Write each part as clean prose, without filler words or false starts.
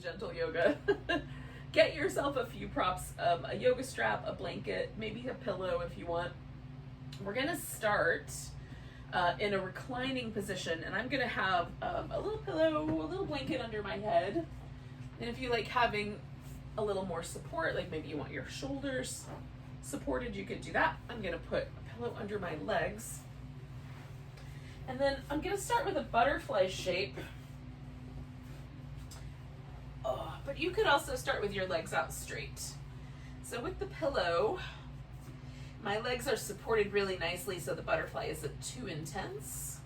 gentle yoga. Get yourself a few props, a yoga strap, a blanket, maybe a pillow if you want. We're gonna start in a reclining position, and I'm gonna have a little pillow, a little blanket under my head. And if you like having a little more support, like maybe you want your shoulders supported, you could do that. I'm gonna put a pillow under my legs. And then I'm gonna start with a butterfly shape. Oh, but you could also start with your legs out straight. So with the pillow, my legs are supported really nicely so the butterfly isn't too intense.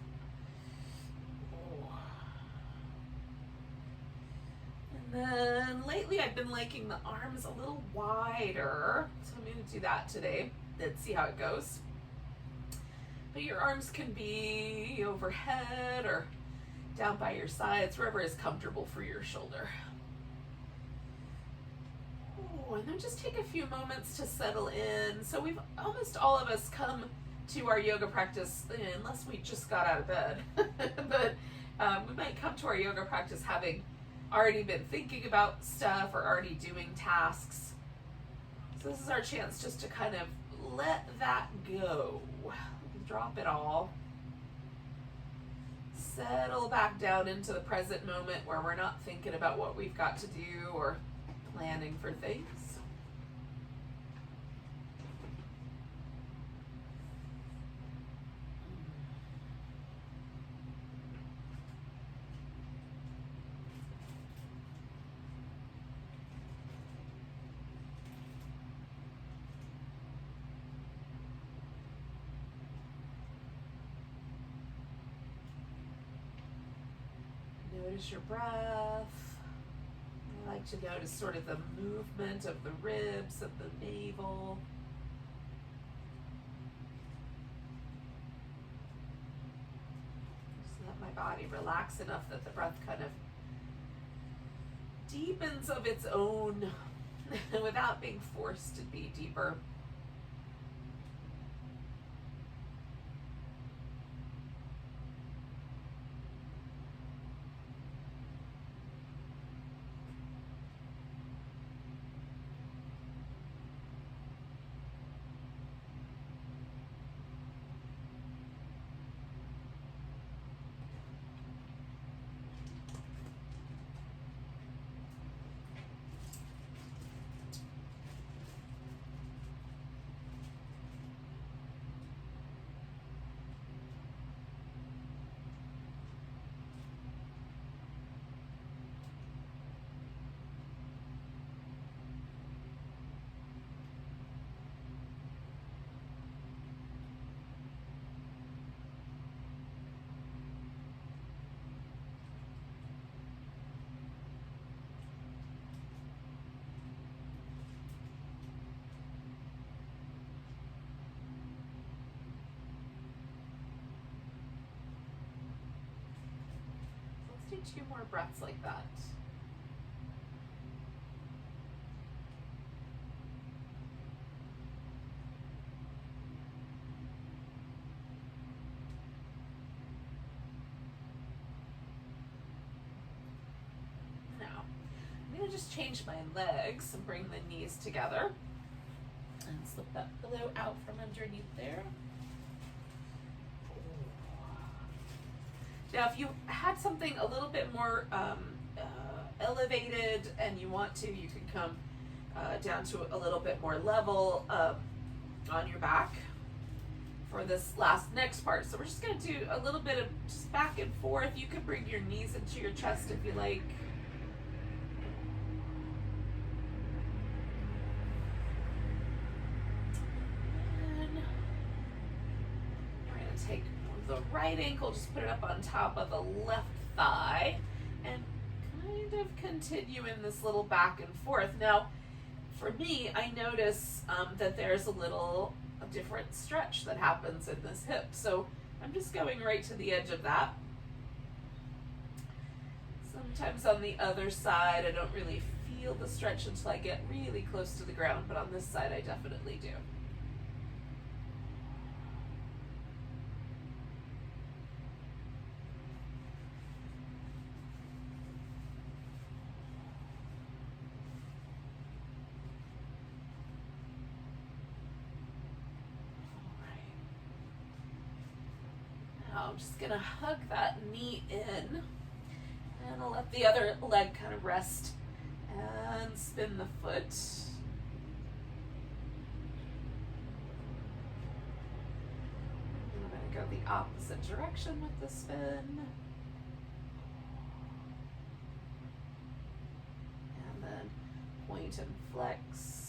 And then lately I've been liking the arms a little wider, so I'm going to do that today. Let's see how it goes. But your arms can be overhead or down by your sides, wherever is comfortable for your shoulder. Oh, and then just take a few moments to settle in. So we've almost all of us come to our yoga practice, unless we just got out of bed, but we might come to our yoga practice having already been thinking about stuff or already doing tasks. So this is our chance just to kind of let that go. Drop it all. Settle back down into the present moment where we're not thinking about what we've got to do or planning for things. Notice your breath. I like to notice sort of the movement of the ribs, of the navel. Just let my body relax enough that the breath kind of deepens of its own without being forced to be deeper. Let's do 2 more breaths like that. Now, I'm going to just change my legs and bring the knees together and slip that pillow out from underneath there. Now, if you had something a little bit more elevated and you want to, you can come down to a little bit more level on your back for this next part. So we're just going to do a little bit of just back and forth. You can bring your knees into your chest if you like. And we're going to take the right ankle, just put it up on top of the left thigh and kind of continue in this little back and forth. Now, for me, I notice that there's a different stretch that happens in this hip. So I'm just going right to the edge of that. Sometimes on the other side, I don't really feel the stretch until I get really close to the ground, but on this side, I definitely do. Now I'm just gonna hug that knee in, and I'll let the other leg kind of rest and spin the foot. I'm gonna go the opposite direction with the spin. And then point and flex.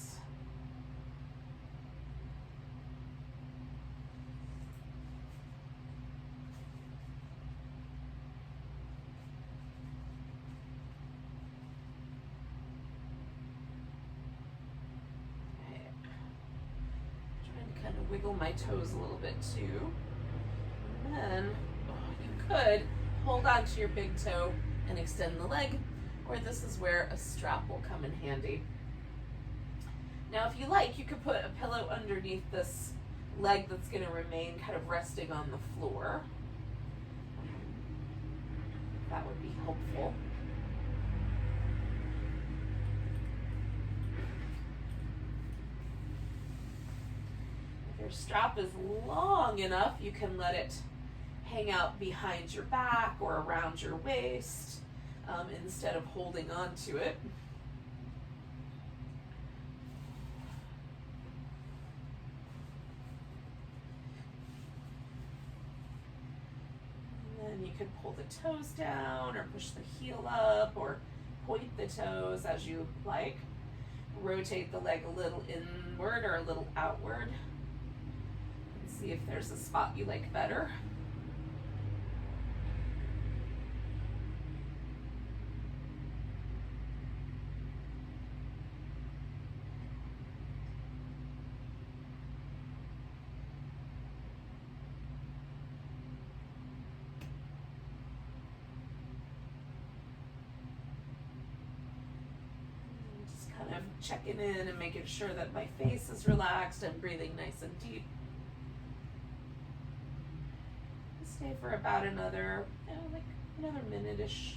Wiggle my toes a little bit too. And then you could hold on to your big toe and extend the leg, or this is where a strap will come in handy. Now if you like, you could put a pillow underneath this leg that's going to remain kind of resting on the floor. That would be helpful. Your strap is long enough, you can let it hang out behind your back or around your waist instead of holding on to it. And then you can pull the toes down or push the heel up or point the toes as you like. Rotate the leg a little inward or a little outward. See if there's a spot you like better. Just kind of checking in and making sure that my face is relaxed and breathing nice and deep. Stay for about another minute-ish.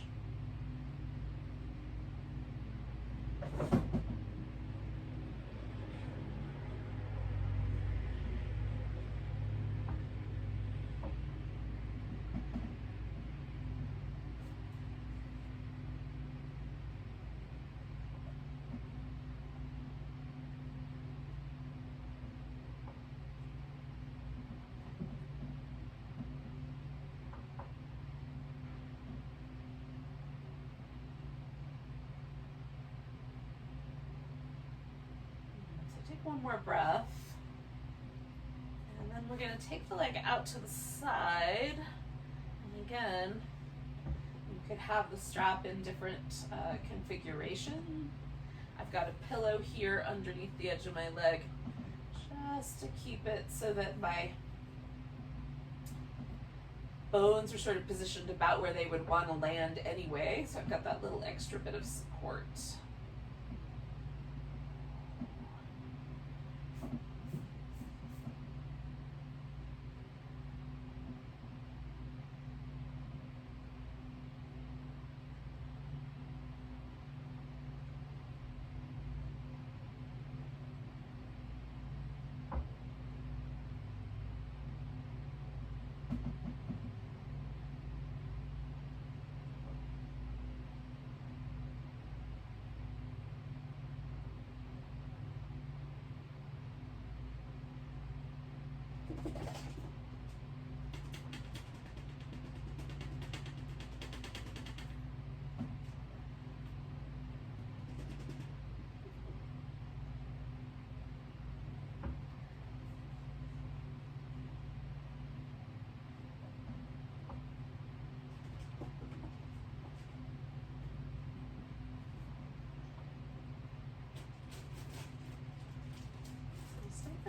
Take one more breath. And then we're going to take the leg out to the side. And again, you could have the strap in different configuration. I've got a pillow here underneath the edge of my leg just to keep it so that my bones are sort of positioned about where they would want to land anyway. So I've got that little extra bit of support.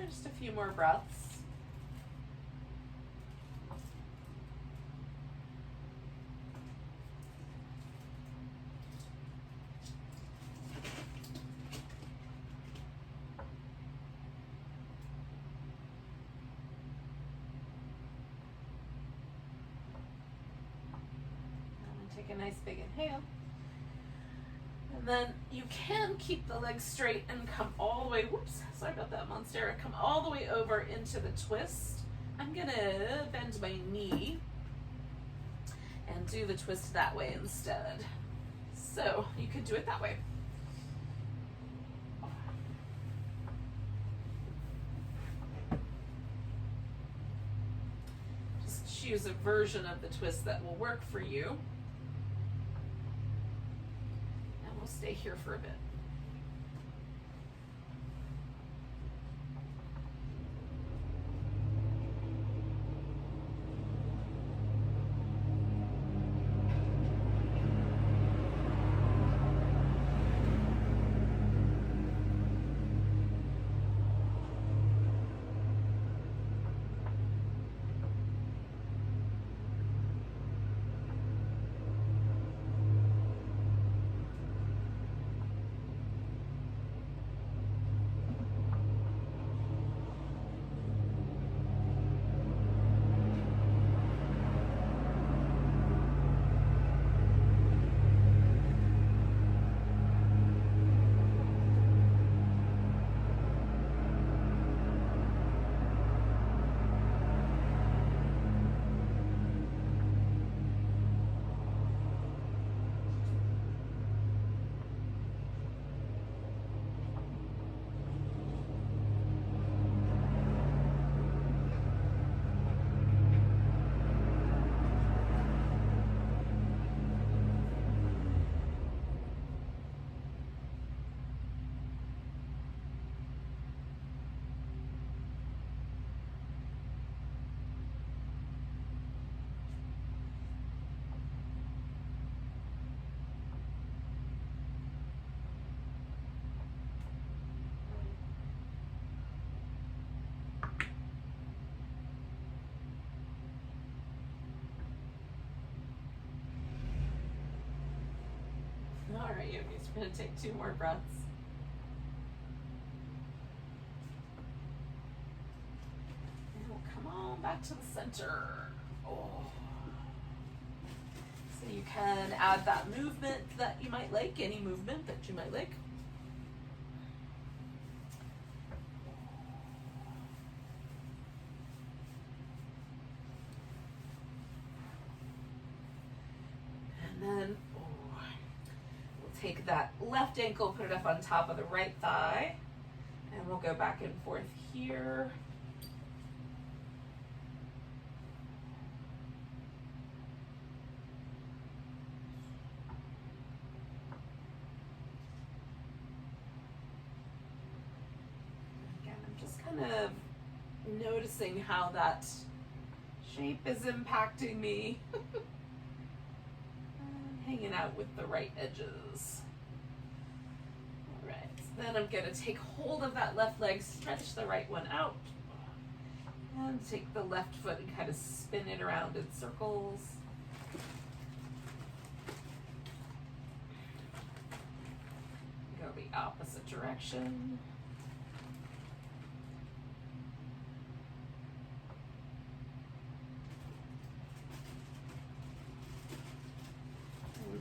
Just a few more breaths. Take a nice big inhale. And then you can keep the legs straight and come all the way, whoops, sorry about that, Monstera, come all the way over into the twist. I'm gonna bend my knee and do the twist that way instead. So you could do it that way. Just choose a version of the twist that will work for you. And we'll stay here for a bit. All right, yogis, we're going to take 2 more breaths. And we'll come on back to the center. Oh. So you can add that movement that you might like, any movement that you might like. And then take that left ankle, put it up on top of the right thigh, and we'll go back and forth here. Again, I'm just kind of noticing how that shape is impacting me. Hanging out with the right edges. All right, so then I'm going to take hold of that left leg, stretch the right one out, and take the left foot and kind of spin it around in circles. Go the opposite direction.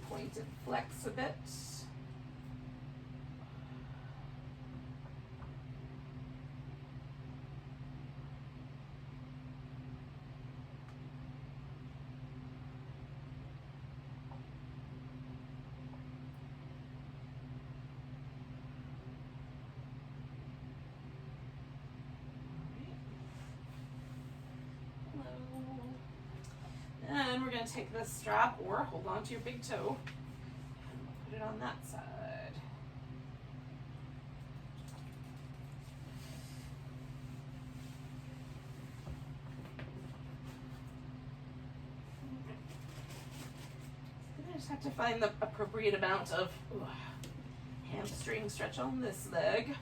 Point and flex a bit. And we're going to take this strap or hold on to your big toe and put it on that side. I just have to find the appropriate amount of hamstring stretch on this leg.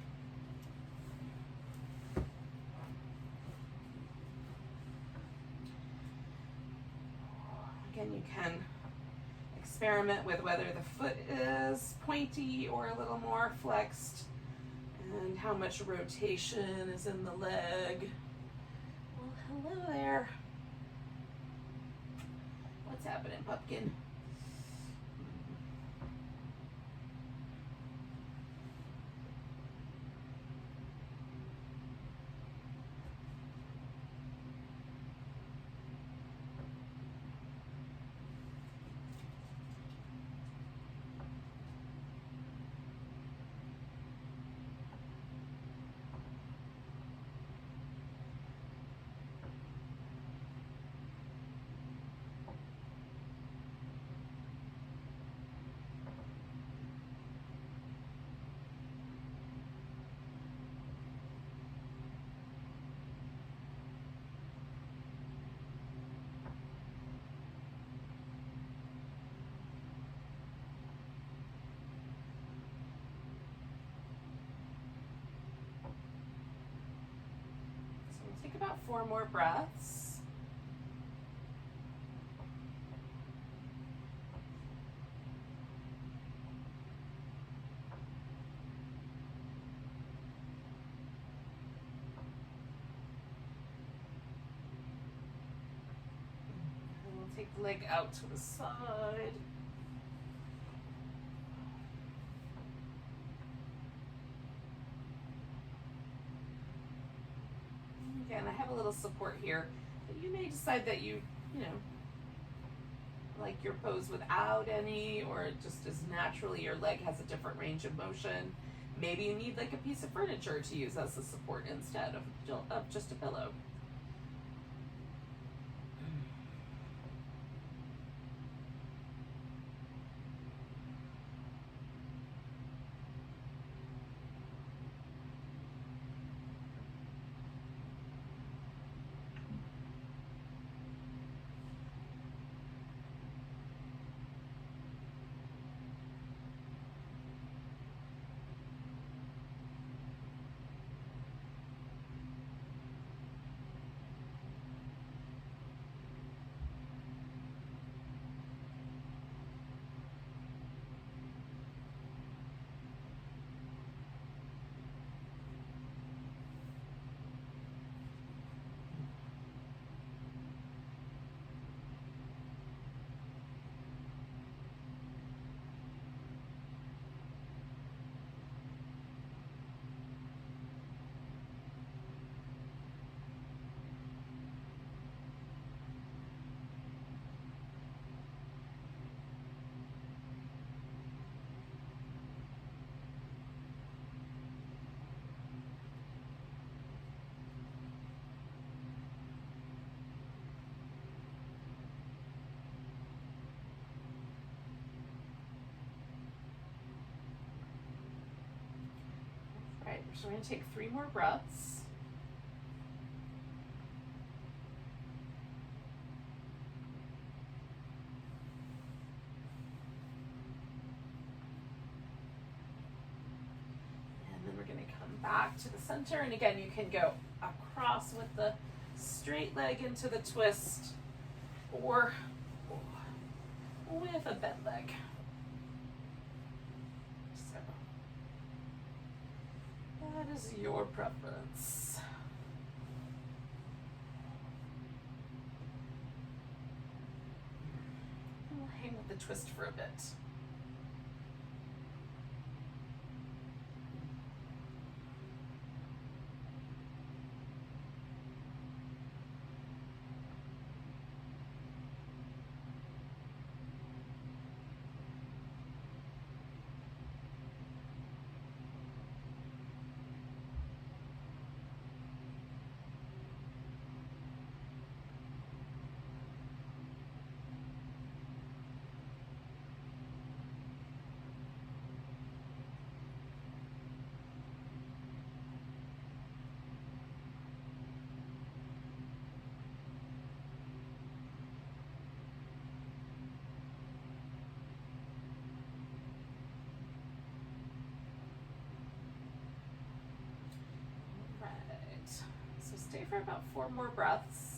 Again, you can experiment with whether the foot is pointy or a little more flexed and how much rotation is in the leg. Well, hello there. What's happening, pumpkin? Take about 4 more breaths. Take the leg out to the side. Again, I have a little support here, but you may decide that you like your pose without any, or just as naturally your leg has a different range of motion. Maybe you need like a piece of furniture to use as a support instead of just a pillow. Right, so we're going to take 3 more breaths. And then we're going to come back to the center. And again, you can go across with the straight leg into the twist, or with a bent leg. So that is your preference. And we'll hang with the twist for a bit. So stay for about 4 more breaths.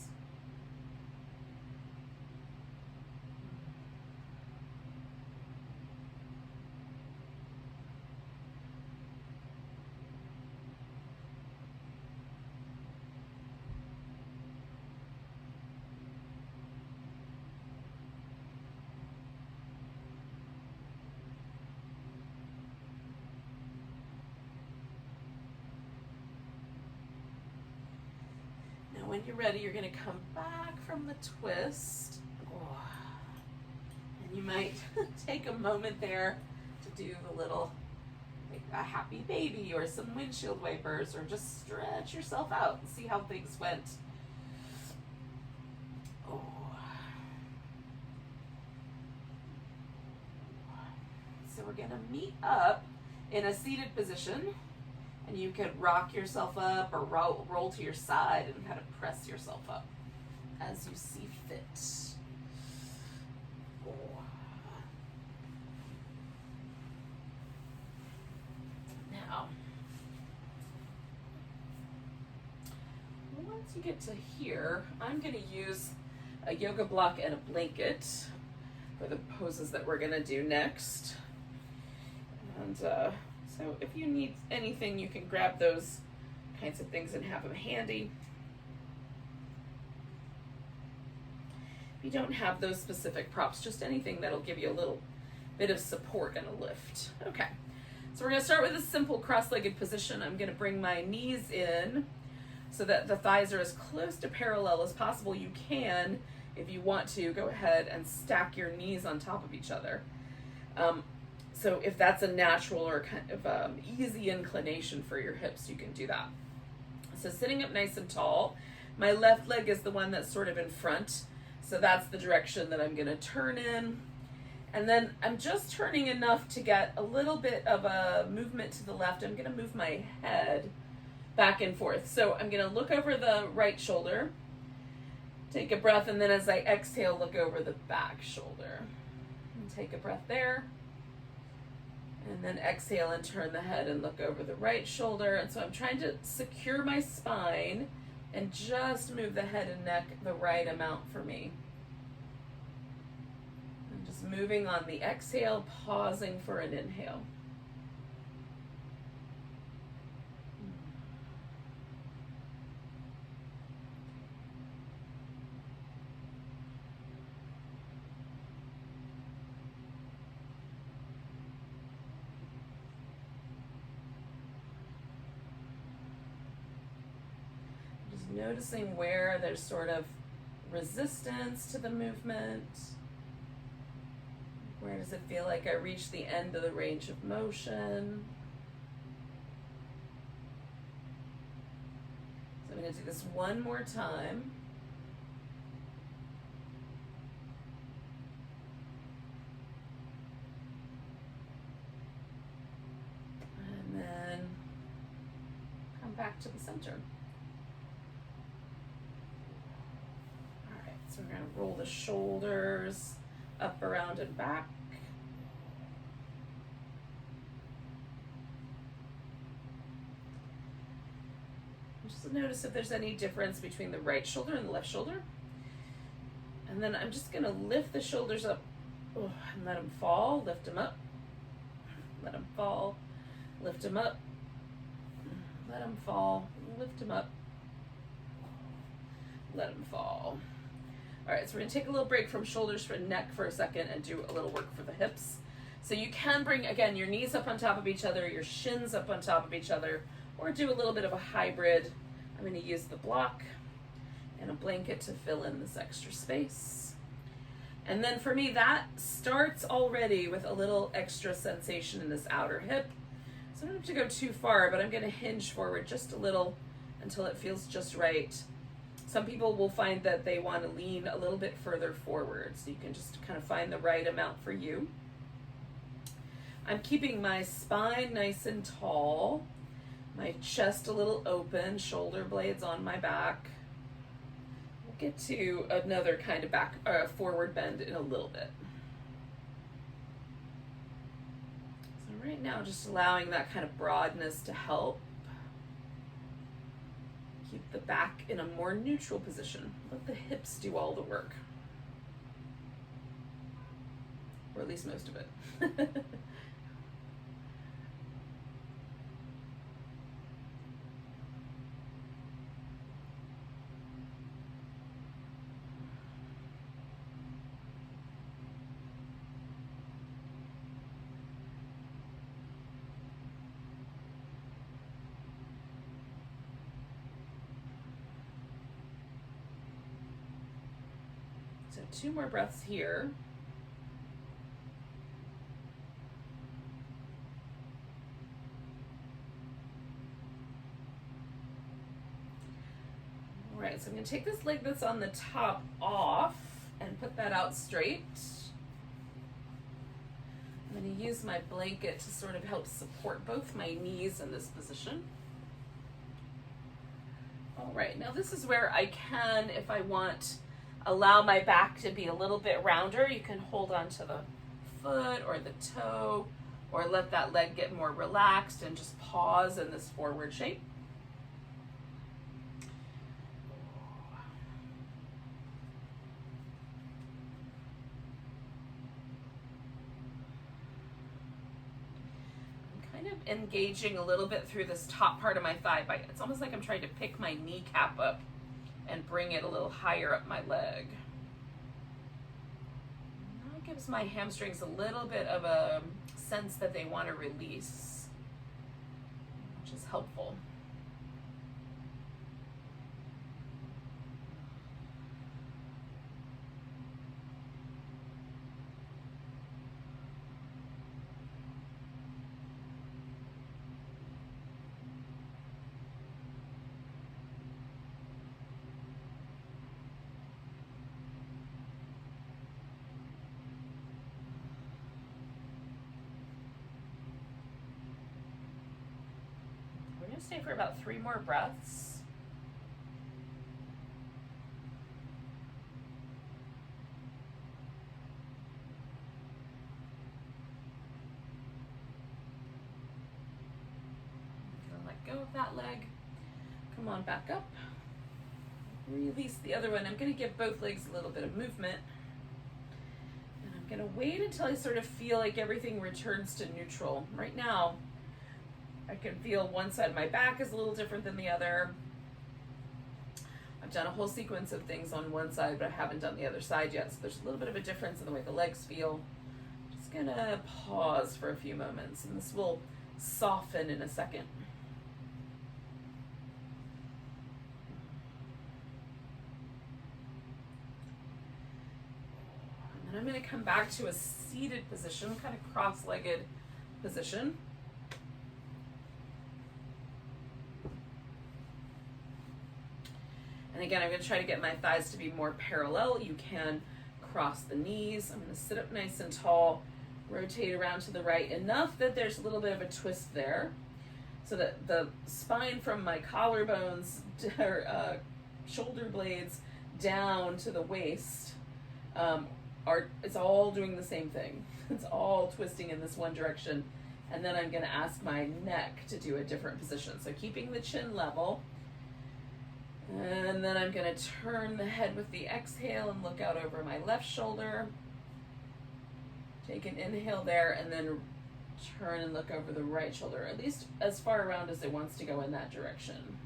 When you're ready, you're going to come back from the twist. And you might take a moment there to do the little, like a happy baby or some windshield wipers, or just stretch yourself out and see how things went. So we're going to meet up in a seated position. And you could rock yourself up or roll to your side and kind of press yourself up as you see fit. Now, once you get to here, I'm going to use a yoga block and a blanket for the poses that we're going to do next. And so if you need anything, you can grab those kinds of things and have them handy. If you don't have those specific props, just anything that'll give you a little bit of support and a lift. Okay, so we're going to start with a simple cross-legged position. I'm going to bring my knees in so that the thighs are as close to parallel as possible. You can, if you want to, go ahead and stack your knees on top of each other. So if that's a natural or kind of easy inclination for your hips, you can do that. So sitting up nice and tall, my left leg is the one that's sort of in front. So that's the direction that I'm going to turn in. And then I'm just turning enough to get a little bit of a movement to the left. I'm going to move my head back and forth. So I'm going to look over the right shoulder, take a breath, and then as I exhale, look over the back shoulder. And take a breath there. And then exhale and turn the head and look over the right shoulder. And so I'm trying to secure my spine and just move the head and neck the right amount for me. I'm just moving on the exhale, pausing for an inhale. Noticing where there's sort of resistance to the movement. Where does it feel like I reach the end of the range of motion? So I'm going to do this one more time. And then come back to the center. So we're going to roll the shoulders up, around, and back. Just notice if there's any difference between the right shoulder and the left shoulder. And then I'm just going to lift the shoulders up and let them fall, lift them up, let them fall, lift them up, let them fall, lift them up, let them fall. All right, so we're gonna take a little break from shoulders for neck for a second and do a little work for the hips. So you can bring, again, your knees up on top of each other, your shins up on top of each other, or do a little bit of a hybrid. I'm gonna use the block and a blanket to fill in this extra space. And then for me, that starts already with a little extra sensation in this outer hip. So I don't have to go too far, but I'm gonna hinge forward just a little until it feels just right. Some people will find that they want to lean a little bit further forward, so you can just kind of find the right amount for you. I'm keeping my spine nice and tall, my chest a little open, shoulder blades on my back. We'll get to another kind of back forward bend in a little bit. So right now, just allowing that kind of broadness to help. Keep the back in a more neutral position. Let the hips do all the work. Or at least most of it. So 2 more breaths here. All right, so I'm going to take this leg that's on the top off and put that out straight. I'm going to use my blanket to sort of help support both my knees in this position. All right, now this is where I can, if I want, allow my back to be a little bit rounder. You can hold on to the foot or the toe, or let that leg get more relaxed and just pause in this forward shape. kind of engaging a little bit through this top part of my thigh. It's almost like I'm trying to pick my kneecap up and bring it a little higher up my leg. And that gives my hamstrings a little bit of a sense that they want to release, which is helpful. Stay for about 3 more breaths. I'm gonna let go of that leg. Come on back up. Release the other one. I'm gonna give both legs a little bit of movement. And I'm gonna wait until I sort of feel like everything returns to neutral. Right now, I can feel one side of my back is a little different than the other. I've done a whole sequence of things on one side, but I haven't done the other side yet, so there's a little bit of a difference in the way the legs feel. Just gonna pause for a few moments, and this will soften in a second. And then I'm gonna come back to a seated position, kind of cross-legged position. And again, I'm going to try to get my thighs to be more parallel. You can cross the knees. I'm going to sit up nice and tall, rotate around to the right enough that there's a little bit of a twist there, so that the spine from my collarbones, or shoulder blades, down to the waist, it's all doing the same thing. It's all twisting in this one direction. And then I'm going to ask my neck to do a different position. So keeping the chin level. And then I'm going to turn the head with the exhale and look out over my left shoulder. Take an inhale there and then turn and look over the right shoulder, at least as far around as it wants to go in that direction.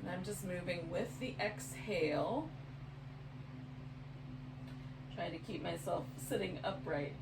And I'm just moving with the exhale, trying to keep myself sitting upright.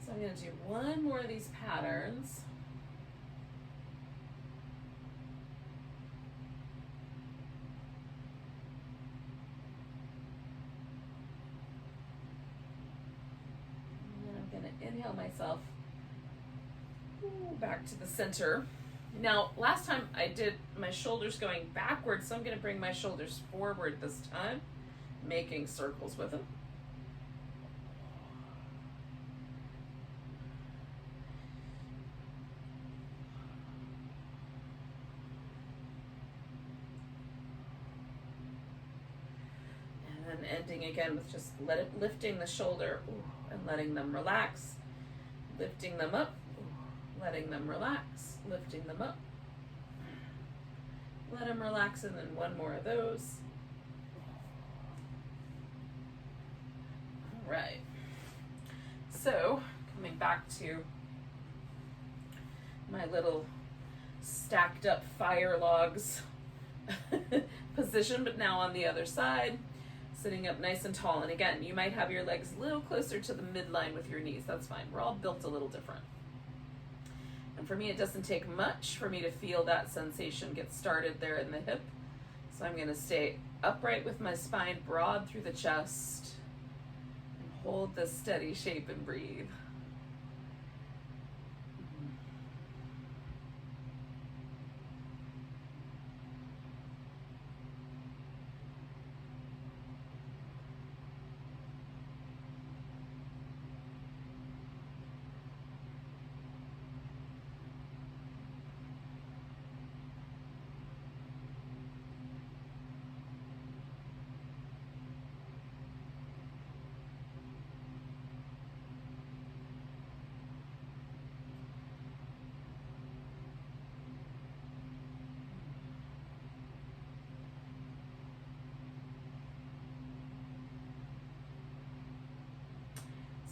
So I'm going to do one more of these patterns. And then I'm going to inhale myself back to the center. Now, last time I did my shoulders going backwards, so I'm going to bring my shoulders forward this time, making circles with them. And ending again with just lifting the shoulder and letting them relax, lifting them up, letting them relax, lifting them up, let them relax, and then one more of those. All right, so coming back to my little stacked up fire logs position, but now on the other side, sitting up nice and tall. And again, you might have your legs a little closer to the midline with your knees. That's fine. We're all built a little different. And for me, it doesn't take much for me to feel that sensation get started there in the hip. So I'm going to stay upright with my spine broad through the chest and hold this steady shape and breathe.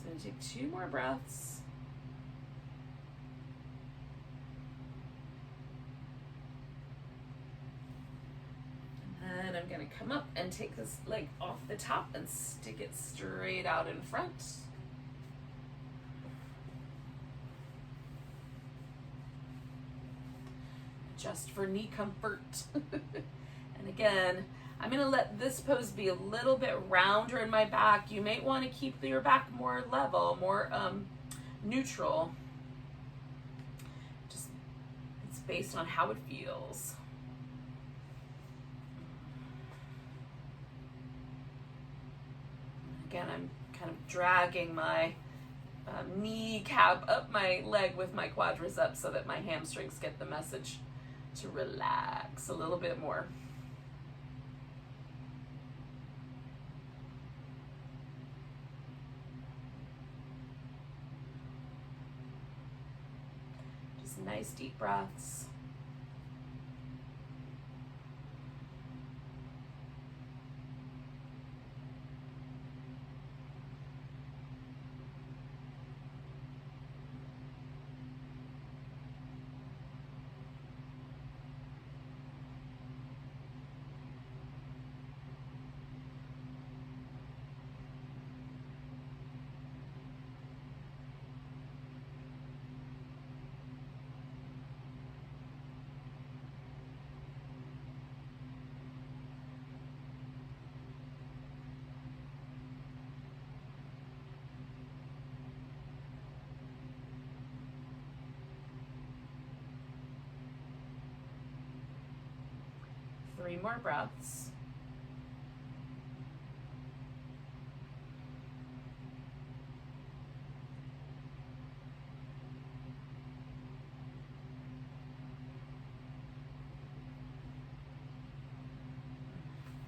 going to take 2 more breaths. And then I'm going to come up and take this leg off the top and stick it straight out in front. Just for knee comfort. And again, I'm going to let this pose be a little bit rounder in my back. You may want to keep your back more level, more neutral. Just, it's based on how it feels. Again, I'm kind of dragging my kneecap up my leg with my quadriceps so that my hamstrings get the message to relax a little bit more. Just nice deep breaths. Three more breaths.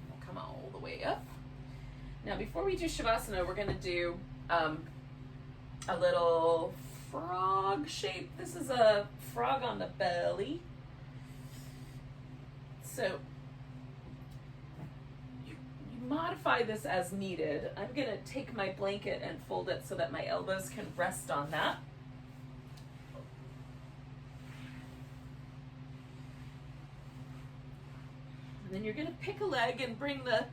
We'll come all the way up. Now, before we do Shavasana, we're going to do a little frog shape. This is a frog on the belly. So you modify this as needed. I'm going to take my blanket and fold it so that my elbows can rest on that. And then you're going to pick a leg and bring the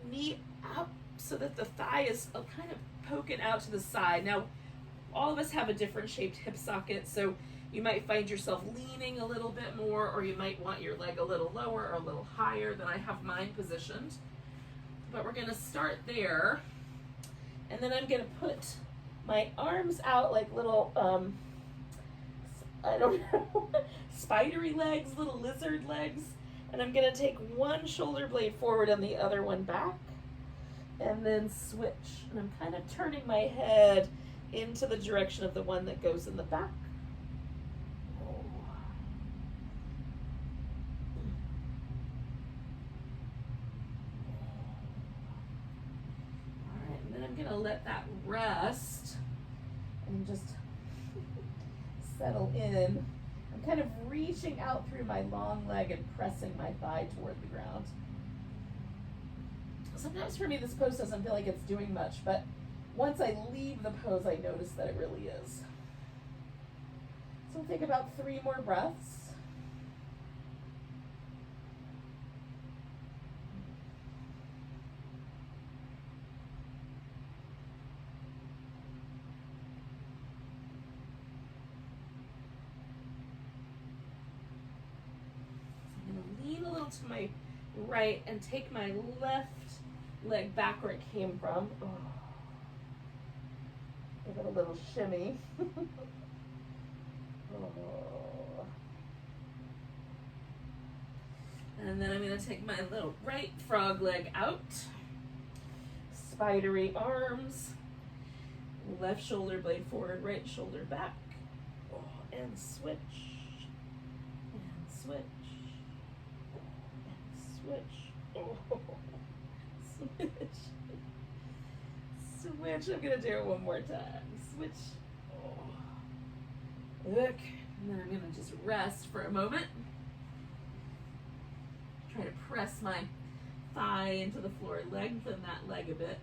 knee up so that the thigh is kind of poking out to the side. Now, all of us have a different shaped hip socket, so you might find yourself leaning a little bit more, or you might want your leg a little lower or a little higher than I have mine positioned. But we're gonna start there. And then I'm gonna put my arms out like little, I don't know, spidery legs, little lizard legs. And I'm gonna take one shoulder blade forward and the other one back. And then switch. And I'm kind of turning my head into the direction of the one that goes in the back. I'm going to let that rest and just settle in. I'm kind of reaching out through my long leg and pressing my thigh toward the ground. Sometimes for me this pose doesn't feel like it's doing much, but once I leave the pose I notice that it really is. So we'll take about 3 more breaths. To my right and take my left leg back where it came from. Oh. Give it a little shimmy. Oh. And then I'm going to take my little right frog leg out. Spidery arms. Left shoulder blade forward, right shoulder back. Oh. And switch. And switch. Switch. Oh. Switch. Switch. I'm going to do it one more time. Switch. Oh. Look. And then I'm going to just rest for a moment. Try to press my thigh into the floor. Lengthen that leg a bit.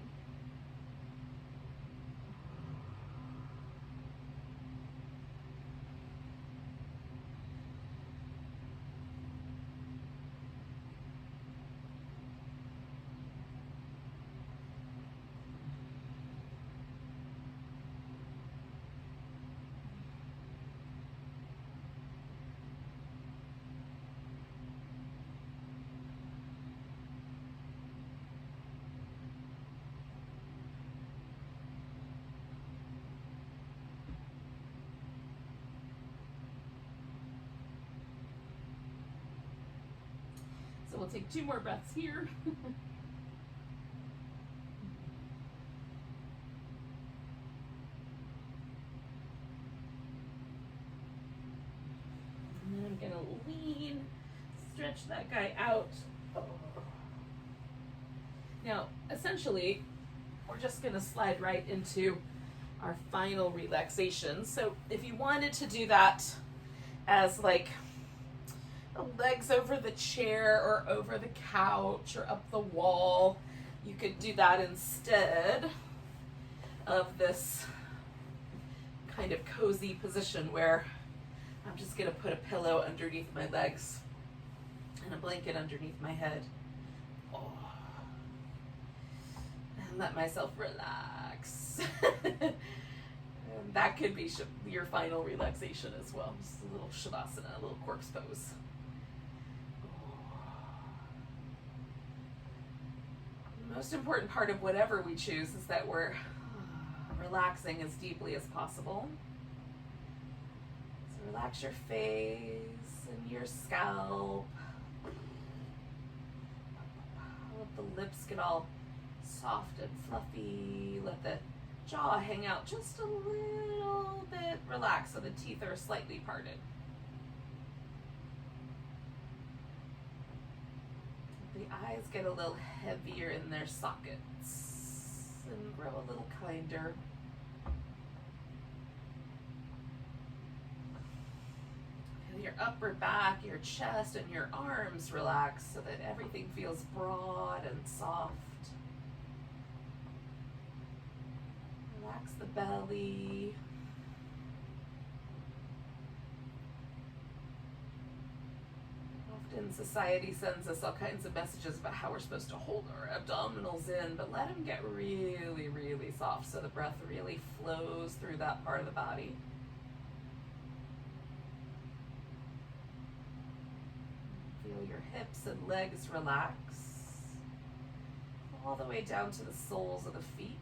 So we'll take 2 more breaths here. And then I'm gonna lean, stretch that guy out. Now, essentially, we're just gonna slide right into our final relaxation. So if you wanted to do that as like the legs over the chair or over the couch or up the wall, you could do that instead of this kind of cozy position where I'm just gonna put a pillow underneath my legs and a blanket underneath my head. And let myself relax. And that could be your final relaxation as well. Just a little shavasana, a little corpse pose. The most important part of whatever we choose is that we're relaxing as deeply as possible. So relax your face and your scalp. Let the lips get all soft and fluffy. Let the jaw hang out just a little bit relaxed so the teeth are slightly parted. The eyes get a little heavier in their sockets and grow a little kinder. Feel your upper back, your chest, and your arms relax so that everything feels broad and soft. Relax the belly. Often society sends us all kinds of messages about how we're supposed to hold our abdominals in, but let them get really, really soft so the breath really flows through that part of the body. Feel your hips and legs relax all the way down to the soles of the feet.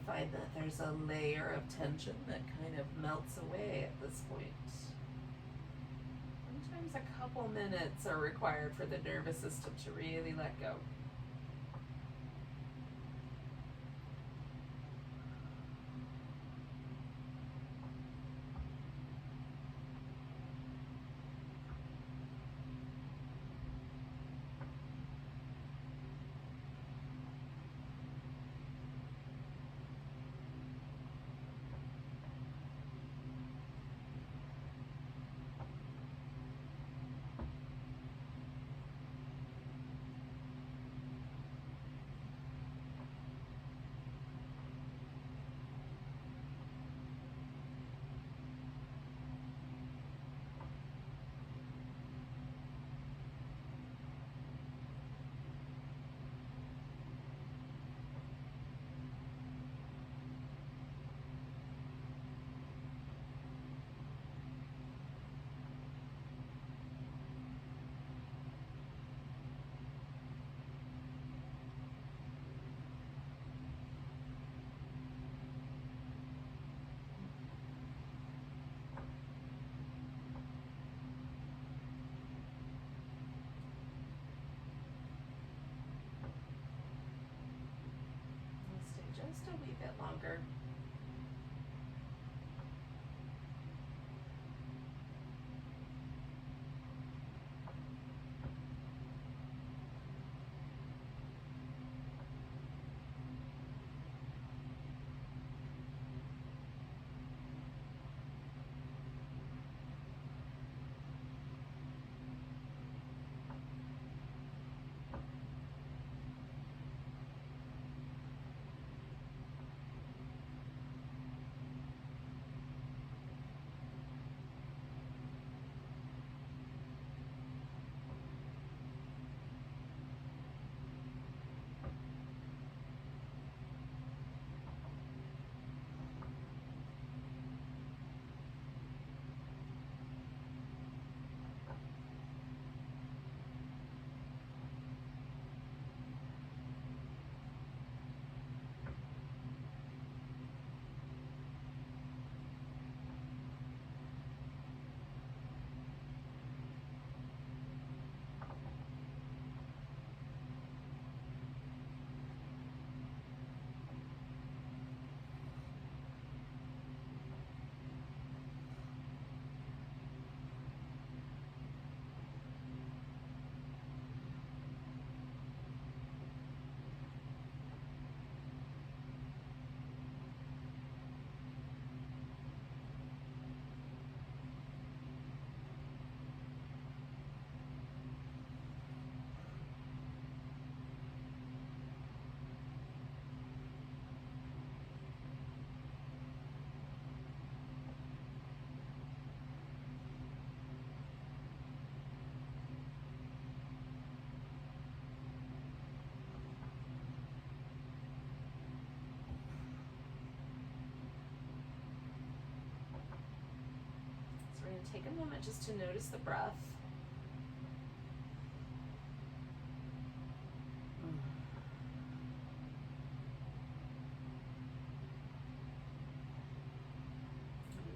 Find that there's a layer of tension that kind of melts away at this point. Sometimes a couple minutes are required for the nervous system to really let go. Just a wee bit longer. take a moment just to notice the breath.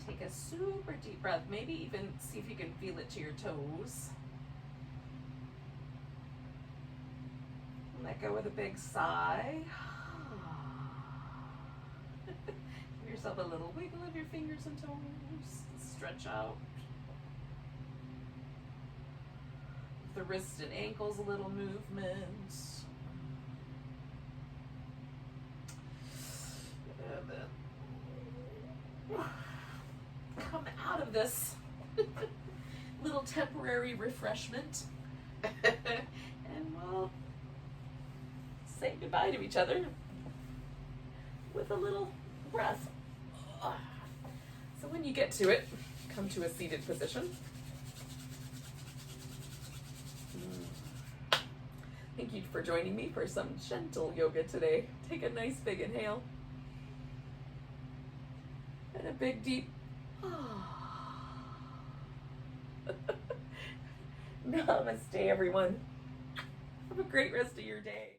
Take a super deep breath. Maybe even see if you can feel it to your toes. Let go with a big sigh. Give yourself a little wiggle of your fingers and toes. Stretch out. The wrists and ankles, a little movement. And then come out of this little temporary refreshment and we'll say goodbye to each other with a little breath. So when you get to it, come to a seated position. Thank you for joining me for some gentle yoga today. Take a nice big inhale and a big deep Namaste, everyone. Have a great rest of your day.